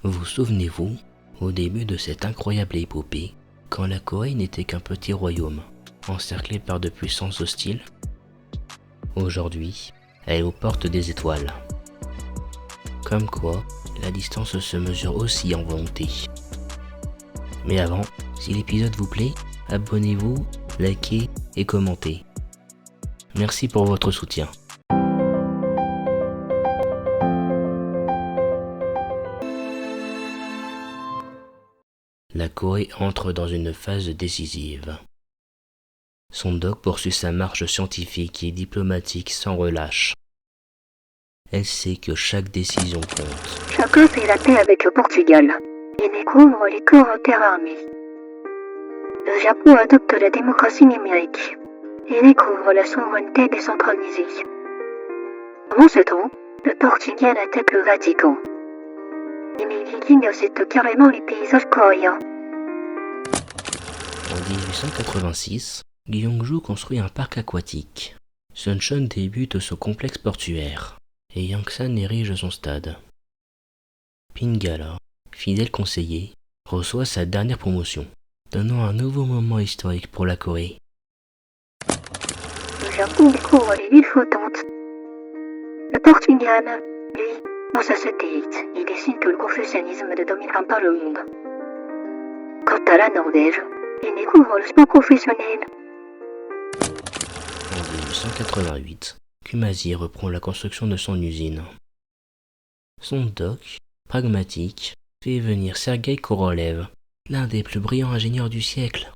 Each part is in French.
Vous souvenez-vous, au début de cette incroyable épopée, quand la Corée n'était qu'un petit royaume, encerclé par de puissances hostiles? Aujourd'hui, elle est aux portes des étoiles. Comme quoi, la distance se mesure aussi en volonté. Mais avant, si l'épisode vous plaît, abonnez-vous, likez et commentez. Merci pour votre soutien. La Corée entre dans une phase décisive. Son-deok poursuit sa marche scientifique et diplomatique sans relâche. Elle sait que chaque décision compte. Chacun fait la paix avec le Portugal et découvre les corps interarmés. Le Japon adopte la démocratie numérique et découvre la souveraineté décentralisée. Pendant ce temps, le Portugal attaque le Vatican. Et les Vikings citent carrément les paysages coréens. En 1886, Gyeongju construit un parc aquatique. Suncheon débute son complexe portuaire et Yangsan érige son stade. Pingala, fidèle conseiller, reçoit sa dernière promotion, donnant un nouveau moment historique pour la Corée. Le Japon découvre les villes flottantes. Le Portugal, lui, dans sa satellite, il décide que le confucianisme ne dominera pas le monde. Quant à la Norvège, il découvre le sport professionnel. En 1888, Kumasi reprend la construction de son usine. Son-deok, pragmatique, fait venir Sergueï Korolev, l'un des plus brillants ingénieurs du siècle.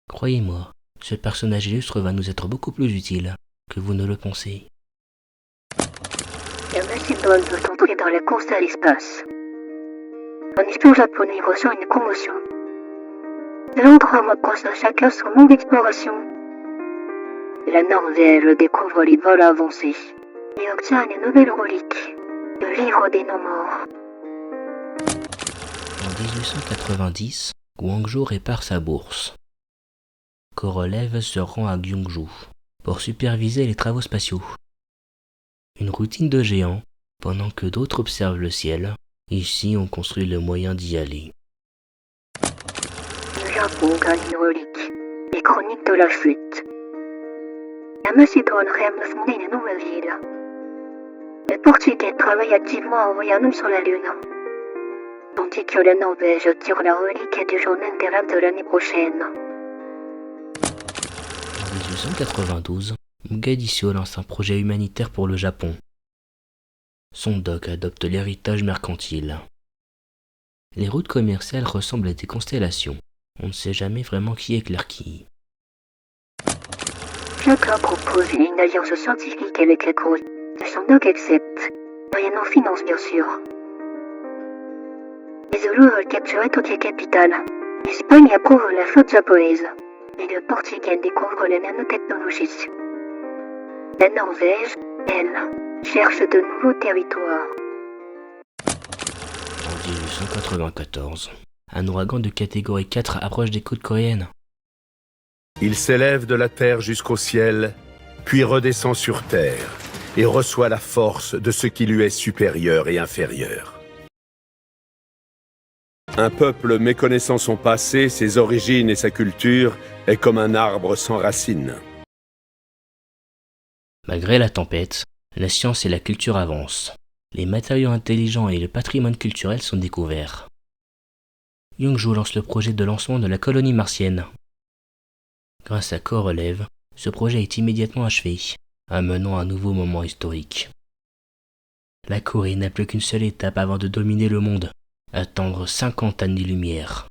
Croyez-moi, ce personnage illustre va nous être beaucoup plus utile que vous ne le pensez. Le Macédoine veut entrer dans la course à l'espace. Un espion japonais reçoit une promotion. L'autre reproche à chacun son manque d'exploration. La Norvège découvre les vols avancés et obtient une nouvelle relique, le livre des non-morts. En 1890, Gwangju répare sa bourse. Korolev se rend à Gyeongju pour superviser les travaux spatiaux. Une routine de géant, pendant que d'autres observent le ciel. Ici, on construit le moyen d'y aller. Le Japon gagne une relique, les chroniques de la chute. La Macédoine rêve de fonder une nouvelle ville. Le Portugais travaille activement à envoyer un homme sur la Lune, tandis que la Norvège tire la relique du jour intérieur de l'année prochaine. En 1892, Mogadiscio lance un projet humanitaire pour le Japon. Son-deok adopte l'héritage mercantile. Les routes commerciales ressemblent à des constellations. On ne sait jamais vraiment qui éclaire qui. Chacun propose une alliance scientifique avec la Corée. Son-deok accepte, moyennant finance bien sûr. Les Zoulous veulent capturer toutes les capitales. L'Espagne approuve la flotte japonaise. Et le Portugal découvre la nanotechnologie. La Norvège, elle, cherche de nouveaux territoires. En 1894, un ouragan de catégorie 4 approche des côtes coréennes. Il s'élève de la terre jusqu'au ciel, puis redescend sur terre, et reçoit la force de ce qui lui est supérieur et inférieur. Un peuple méconnaissant son passé, ses origines et sa culture est comme un arbre sans racines. Malgré la tempête, la science et la culture avancent. Les matériaux intelligents et le patrimoine culturel sont découverts. Gyeongju lance le projet de lancement de la colonie martienne. Grâce à Korolev, ce projet est immédiatement achevé, amenant un nouveau moment historique. La Corée n'a plus qu'une seule étape avant de dominer le monde, attendre 50 années-lumière.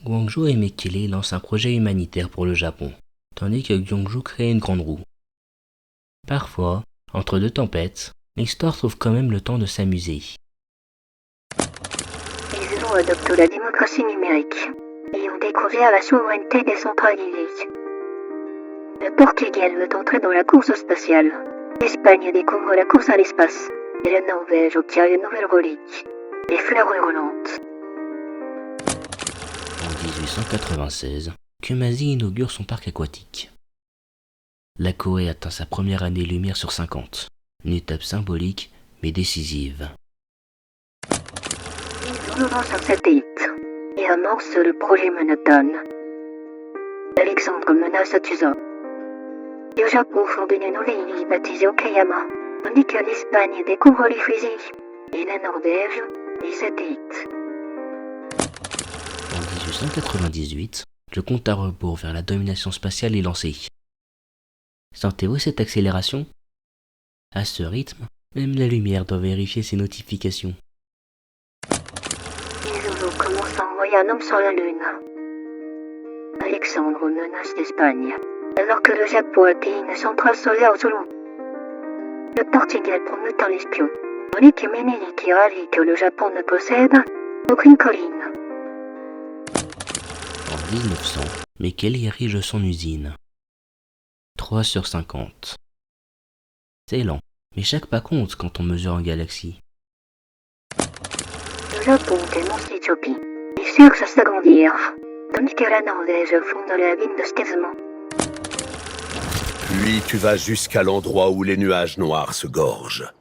Gwangju et Mekele lancent un projet humanitaire pour le Japon, tandis que Gyeongju crée une grande roue. Parfois, entre deux tempêtes, l'histoire trouve quand même le temps de s'amuser. Les Zoulous adoptent la démocratie numérique et ont découvert la souveraineté décentralisée. Le Portugal veut entrer dans la course spatiale. L'Espagne découvre la course à l'espace. Et la Norvège obtient une nouvelle relique, les fleurs hurlantes. En 1896, Kumasi inaugure son parc aquatique. La Corée atteint sa première année-lumière sur 50, une étape symbolique mais décisive. Ils lance un satellite et amorce le projet Manhattan. Alexandre menace Tusa. Le Japon fonde une nouvelle île baptisée Okayama, tandis que l'Espagne découvre les fusils et la Norvège les satellites. En 1898, le compte à rebours vers la domination spatiale est lancé. Sentez-vous cette accélération? À ce rythme, même la lumière doit vérifier ses notifications. Les Zoulous commencent à envoyer un homme sur la Lune. Alexandre menace l'Espagne, alors que le Japon accueille une centrale solaire Zoulou. Le Portugal promeut un espion, tandis que Menelik râle que le Japon ne possède aucune colline. En 1900, Mekele érige son usine. 3 sur 50. C'est lent, mais chaque pas compte quand on mesure en galaxie. Le Japon dénonce l'Éthiopie et cherche à s'agrandir, tandis que la Norvège fonde la ville de Stevemo. Puis tu vas jusqu'à l'endroit où les nuages noirs se gorgent,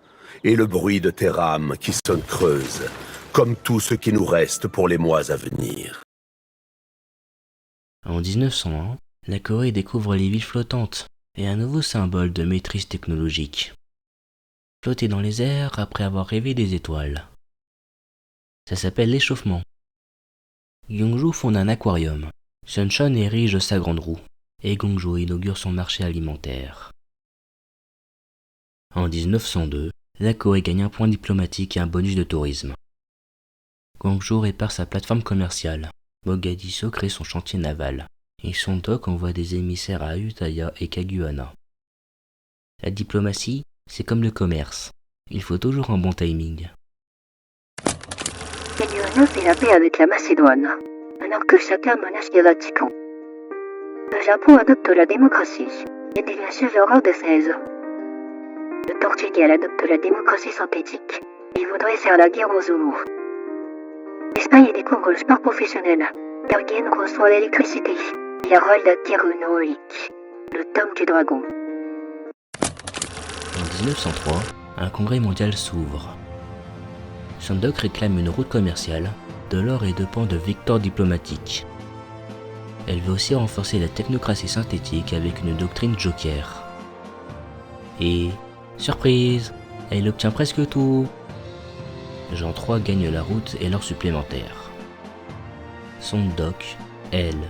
et le bruit de tes rames qui sonnent creuses, comme tout ce qui nous reste pour les mois à venir. En 1901, la Corée découvre les villes flottantes et un nouveau symbole de maîtrise technologique. Flotter dans les airs après avoir rêvé des étoiles. Ça s'appelle l'échauffement. Gyeongju fonde un aquarium. Suncheon érige sa grande roue. Et Gwangju inaugure son marché alimentaire. En 1902, la Corée gagne un point diplomatique et un bonus de tourisme. Gwangju répare sa plateforme commerciale. Mogadiscio crée son chantier naval. Et son dock envoie des émissaires à Ayutthaya et Kaguana. La diplomatie, c'est comme le commerce. Il faut toujours un bon timing. Kaguana fait la paix avec la Macédoine, alors que chacun menace le Vatican. Le Japon adopte la démocratie et devient souverain de 16. Le Portugal adopte la démocratie synthétique et voudrait faire la guerre aux Zoulous. L'Espagne découvre le sport professionnel. Bergen reçoit l'électricité et Harold acquiert une relique, le tome du dragon. En 1903, un congrès mondial s'ouvre. Sandok réclame une route commerciale, de l'or et de pans de victoires diplomatiques. Elle veut aussi renforcer la technocratie synthétique avec une doctrine joker. Et, surprise, elle obtient presque tout. Jean III gagne la route et l'or supplémentaire. Sandok, elle,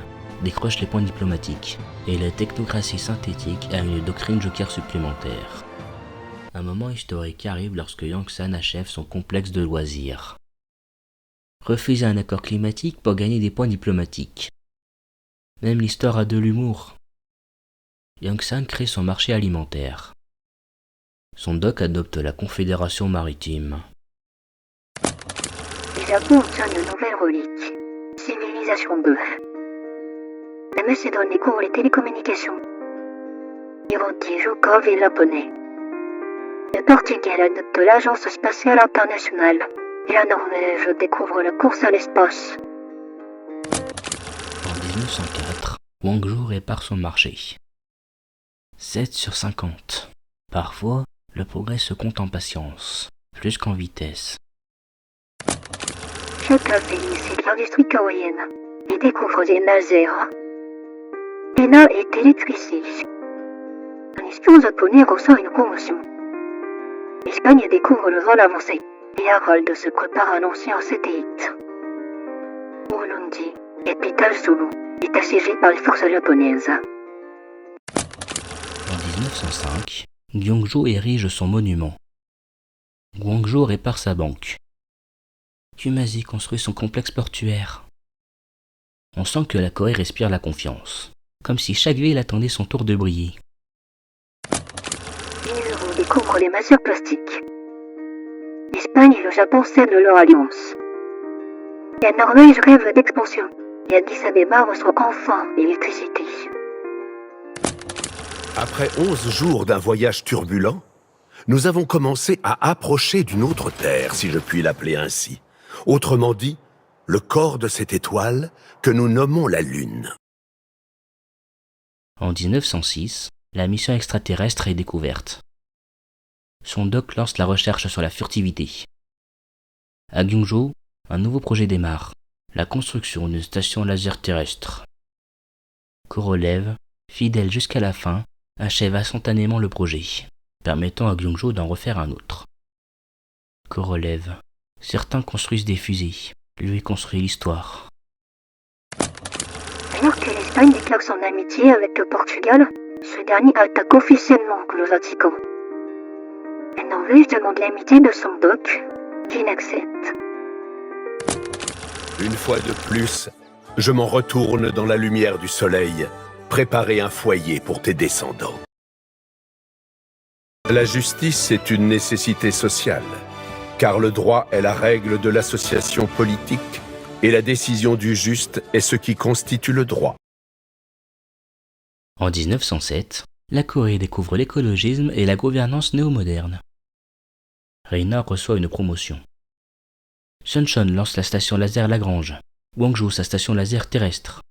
décroche les points diplomatiques, et la technocratie synthétique a une doctrine joker supplémentaire. Un moment historique arrive lorsque Yongsan achève son complexe de loisirs. Refuser un accord climatique pour gagner des points diplomatiques. Même l'histoire a de l'humour. Yongsan crée son marché alimentaire. Sandok adopte la Confédération maritime. Le Japon obtient une nouvelle relique, Civilisation 2. La Macédoine découvre les télécommunications. Hiroki Joukov est japonais. Le Portugal adopte l'Agence spatiale internationale et la Norvège découvre la course à l'espace. En 1904, Gwangju répare son marché. 7 sur 50. Parfois, le progrès se compte en patience, plus qu'en vitesse. Chacun félicite l'industrie coréenne et découvre des lasers. Lena est électricée. Un espion japonais ressort une promotion. L'Espagne découvre le vol avancé et Harold se prépare à lancer un satellite. Ulundi, capitale Zoulou, est assiégée par les forces japonaises. En 1905, Gyeongju érige son monument. Gwangju répare sa banque. Kumasi construit son complexe portuaire. On sent que la Corée respire la confiance, comme si chaque ville attendait son tour de briller. Les Zoulous découvrent les masseurs plastiques. L'Espagne et le Japon cèdent leur alliance. La Norvège rêve d'expansion et Addis Abeba reçoit enfin l'électricité. Après 11 jours d'un voyage turbulent, nous avons commencé à approcher d'une autre terre, si je puis l'appeler ainsi. Autrement dit, le corps de cette étoile que nous nommons la Lune. En 1906, la mission extraterrestre est découverte. Sandok lance la recherche sur la furtivité. À Gyeongju, Un nouveau projet démarre, la construction d'une station laser terrestre. Korolev, fidèle jusqu'à la fin, achève instantanément le projet, permettant à Kyung-jo d'en refaire un autre. Korolev. Certains construisent des fusées, lui construit l'histoire. Alors que l'Espagne déclare son amitié avec le Portugal, ce dernier attaque officiellement le Vatican. La Norvège demande l'amitié de son doc, qui l'accepte. Une fois de plus, je m'en retourne dans la lumière du soleil, préparer un foyer pour tes descendants. La justice est une nécessité sociale, car le droit est la règle de l'association politique et la décision du juste est ce qui constitue le droit. En 1907, la Corée découvre l'écologisme et la gouvernance néo-moderne. Reina reçoit une promotion. Suncheon lance la station laser Lagrange, Gwangju sa station laser terrestre.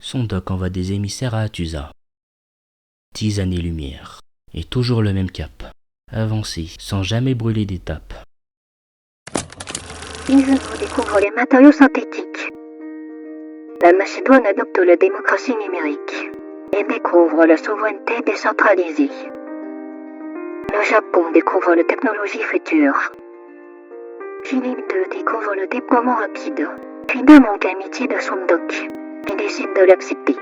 Son doc envoie des émissaires à Atusa. 10 années-lumière, et toujours le même cap, avancer sans jamais brûler d'étape. Ils découvrent les matériaux synthétiques. La Macédoine adopte la démocratie numérique et découvre la souveraineté décentralisée. Le Japon découvre la technologie future. Philippe II découvre le déploiement rapide, puis demande l'amitié de son doc et décide de l'accepter.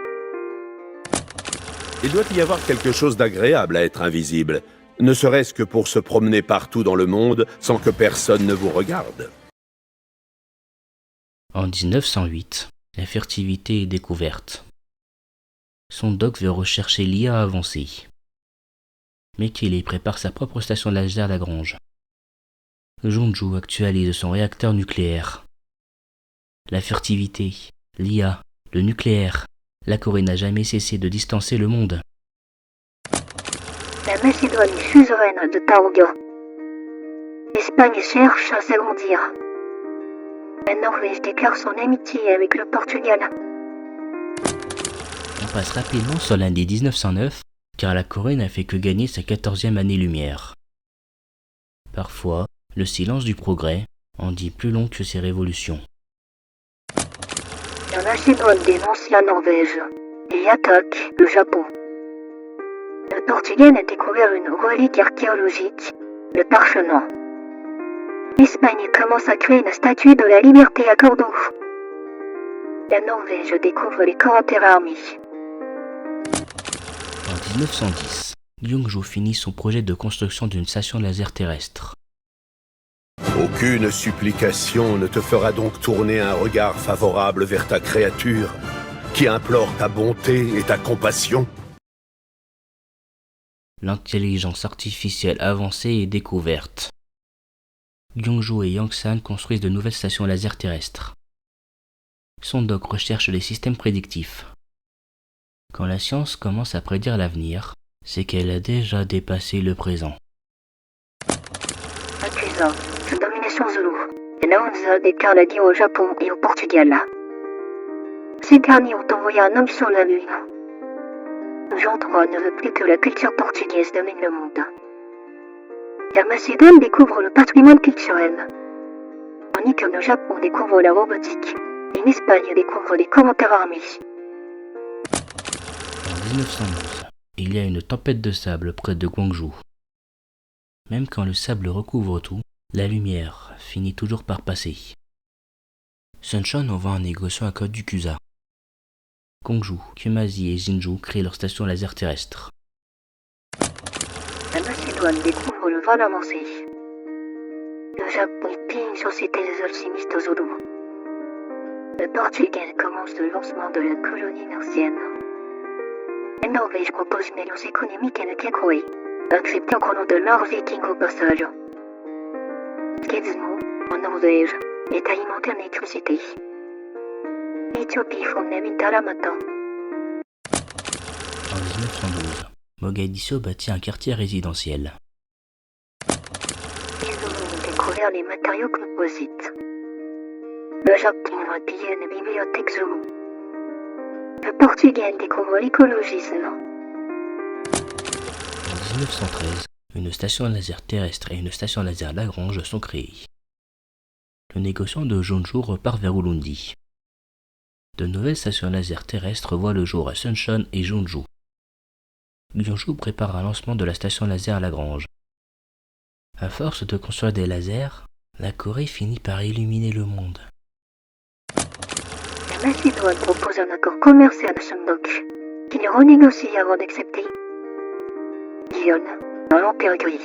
Il doit y avoir quelque chose d'agréable à être invisible, ne serait-ce que pour se promener partout dans le monde sans que personne ne vous regarde. En 1908, la furtivité est découverte. Son doc veut rechercher l'IA avancée. Mais Kelly prépare sa propre station laser Lagrange. Jeonju actualise son réacteur nucléaire. La furtivité, l'IA, le nucléaire, la Corée n'a jamais cessé de distancer le monde. La Macédoine est suzeraine de Taurga. L'Espagne cherche à s'agrandir. La Norvège déclare son amitié avec le Portugal. On passe rapidement sur l'année 1909, car la Corée n'a fait que gagner sa 14e année-lumière. Parfois, le silence du progrès en dit plus long que ses révolutions. La Macédoine dénonce la Norvège et attaque le Japon. Le Portugal a découvert une relique archéologique, le Parchenon. L'Espagne commence à créer une statue de la liberté à Cordoue. La Norvège découvre les corps interarmés. En 1910, Kyung-jo finit son projet de construction d'une station laser terrestre. Aucune supplication ne te fera donc tourner un regard favorable vers ta créature, qui implore ta bonté et ta compassion. L'intelligence artificielle avancée est découverte. Kyung-jo et Yangsan construisent de nouvelles stations laser terrestres. Son doc recherche les systèmes prédictifs. Quand la science commence à prédire l'avenir, c'est qu'elle a déjà dépassé le présent. Accusant de domination zoulou, Naonza déclare la guerre au Japon et au Portugal. Ces derniers ont envoyé un homme sur la Lune. Jean III ne veut plus que la culture portugaise domine le monde. La Macédoine découvre le patrimoine culturel, tandis que le Japon découvre la robotique et l'Espagne découvre les commentaires armés. En 1912, il y a une tempête de sable près de Gwangju. Même quand le sable recouvre tout, la lumière finit toujours par passer. Suncheon envoie un négociant à Code du Kusa. Gwangju, Kumasi et Jinju créent leur station laser terrestre. La Macédoine découvre le vol avancé. Le Japon pigne sur ses thèses alchimistes zoulous. Le Portugal commence le lancement de la colonie martienne. La Norvège propose une alliance économique avec la Corée, acceptant qu'on nom de Nord Viking au passage. Skedsmo, en Norvège, est alimenté en électricité. L'Éthiopie fonde la mine d'Alamata. En 1912, Mogadiscio bâtit un quartier résidentiel. Les Zoulous ont découvert les matériaux composites. Le Japon va piller une bibliothèque Zoulou. Le Portugal découvre l'écologisme. En 1913, une station laser terrestre et une station laser Lagrange sont créées. le négociant de Jeonju repart vers Ulundi. De nouvelles stations laser terrestres voient le jour à Suncheon et Jeonju. Gyeongju prépare un lancement de la station laser Lagrange. À force de construire des lasers, la Corée finit par illuminer le monde. La Macédoine propose un accord commercial à Sundok, qu'il renégocie avant d'accepter. Gion, dans l'Empire gris,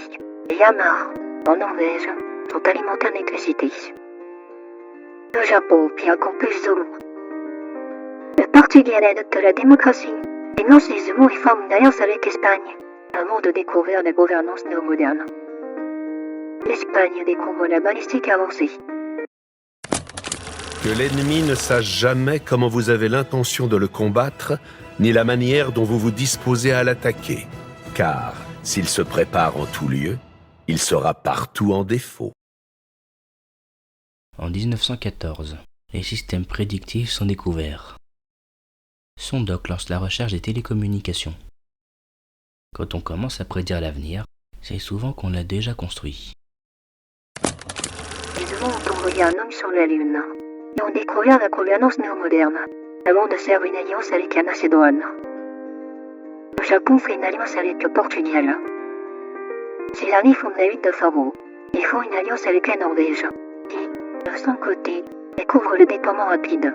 et Yamar, en Norvège, sont alimentés en électricité. Le Japon, puis encore plus Zulu. Le Portugais adopte la démocratie, dénonce les Zulus et forme une alliance avec l'Espagne, avant de découvrir la gouvernance néo-moderne. L'Espagne découvre la balistique avancée. Que l'ennemi ne sache jamais comment vous avez l'intention de le combattre, ni la manière dont vous vous disposez à l'attaquer. Car, s'il se prépare en tout lieu, il sera partout en défaut. En 1914, les systèmes prédictifs sont découverts. Sondok lance la recherche des télécommunications. Quand on commence à prédire l'avenir, c'est souvent qu'on l'a déjà construit. Les Zulus ont envoyé un homme sur la Lune, et ont découvert la gouvernance néo-moderne, avant de faire une alliance avec la Macédoine. Le Japon fait une alliance avec le Portugal. Ces derniers font la huit de Faro, et font une alliance avec la Norvège, qui, de son côté, découvre le déploiement rapide.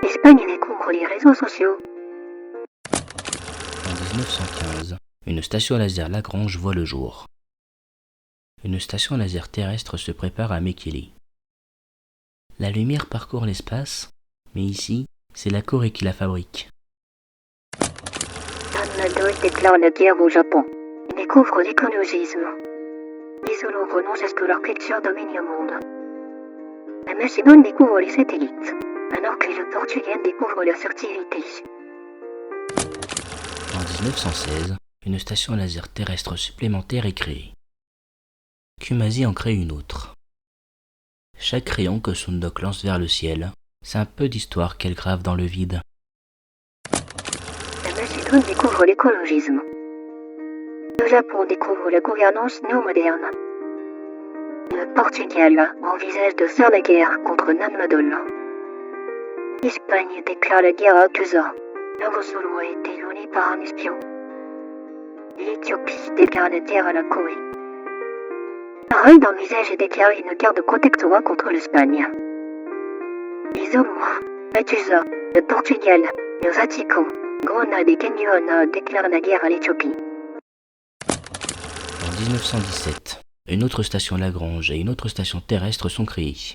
L'Espagne découvre les réseaux sociaux. En 1915, une station laser Lagrange voit le jour. Une station laser terrestre se prépare à Mekele. La lumière parcourt l'espace, mais ici, c'est la Corée qui la fabrique. Nanado déclare la guerre au Japon. Il découvre l'écologisme. Les Zulus renoncent à ce que leur culture domine le monde. La Macédoine découvre les satellites, alors que le Portugal découvre la fertilité. En 1916, une station laser terrestre supplémentaire est créée. Kumasi en crée une autre. Chaque rayon que Sundok lance vers le ciel, c'est un peu d'histoire qu'elle grave dans le vide. La Macédoine découvre l'écologisme. Le Japon découvre la gouvernance néo-moderne. Le Portugal envisage de faire la guerre contre Nanmadol. L'Espagne déclare la guerre à Cusa. Le Zulu a été violé par un espion. L'Éthiopie déclare la guerre à la Corée. Harold envisage et déclare une guerre de protectorat contre l'Espagne. Les Zulus, Atusa, le Portugal, le Vatican, Grenade et Kenyon déclarent la guerre à l'Éthiopie. En 1917, une autre station Lagrange et une autre station terrestre sont créées.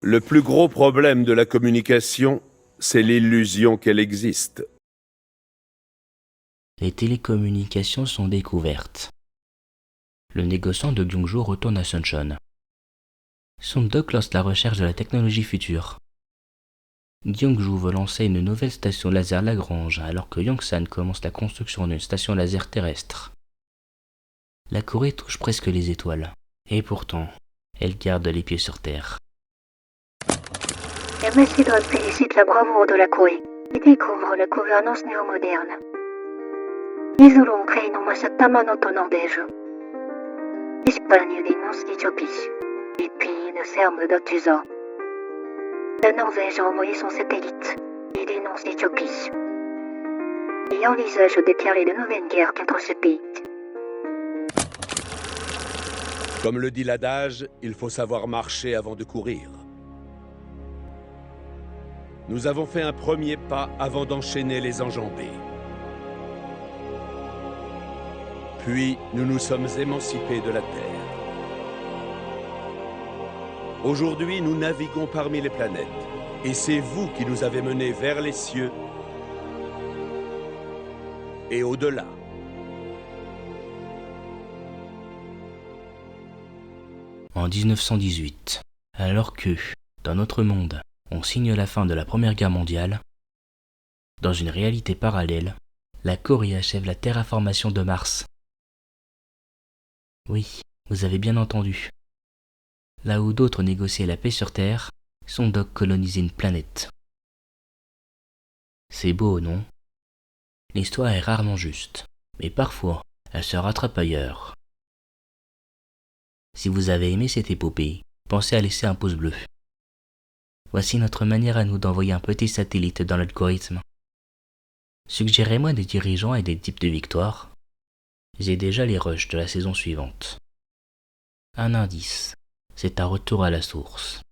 Le plus gros problème de la communication, c'est l'illusion qu'elle existe. Les télécommunications sont découvertes. Le négociant de Gyeongju retourne à Suncheon. Sundok lance la recherche de la technologie future. Gyeongju veut lancer une nouvelle station laser Lagrange alors que Yongsan commence la construction d'une station laser terrestre. La Corée touche presque les étoiles, et pourtant, elle garde les pieds sur terre. La Macédoine félicite la bravoure de la Corée et découvre la gouvernance néo-moderne. Les Zulus ont créé une ambassade permanente en Norvège. L'Espagne dénonce l'Éthiopie, et puis le serbe d'Atusa. La Norvège a envoyé son satellite et dénonce l'Éthiopie. Et envisage de déclarer de nouvelles guerres contre ce pays. Comme le dit l'adage, il faut savoir marcher avant de courir. Nous avons fait un premier pas avant d'enchaîner les enjambées. Puis, nous nous sommes émancipés de la Terre. Aujourd'hui, nous naviguons parmi les planètes. Et c'est vous qui nous avez menés vers les cieux et au-delà. En 1918, alors que, dans notre monde, on signe la fin de la Première Guerre mondiale, dans une réalité parallèle, la Corée achève la terraformation de Mars. Oui, vous avez bien entendu. Là où d'autres négociaient la paix sur Terre, Sundok colonisait une planète. C'est beau, non? L'histoire est rarement juste, mais parfois, elle se rattrape ailleurs. Si vous avez aimé cette épopée, pensez à laisser un pouce bleu. Voici notre manière à nous d'envoyer un petit satellite dans l'algorithme. Suggérez-moi des dirigeants et des types de victoires. J'ai déjà les rushs de la saison suivante. Un indice, c'est un retour à la source.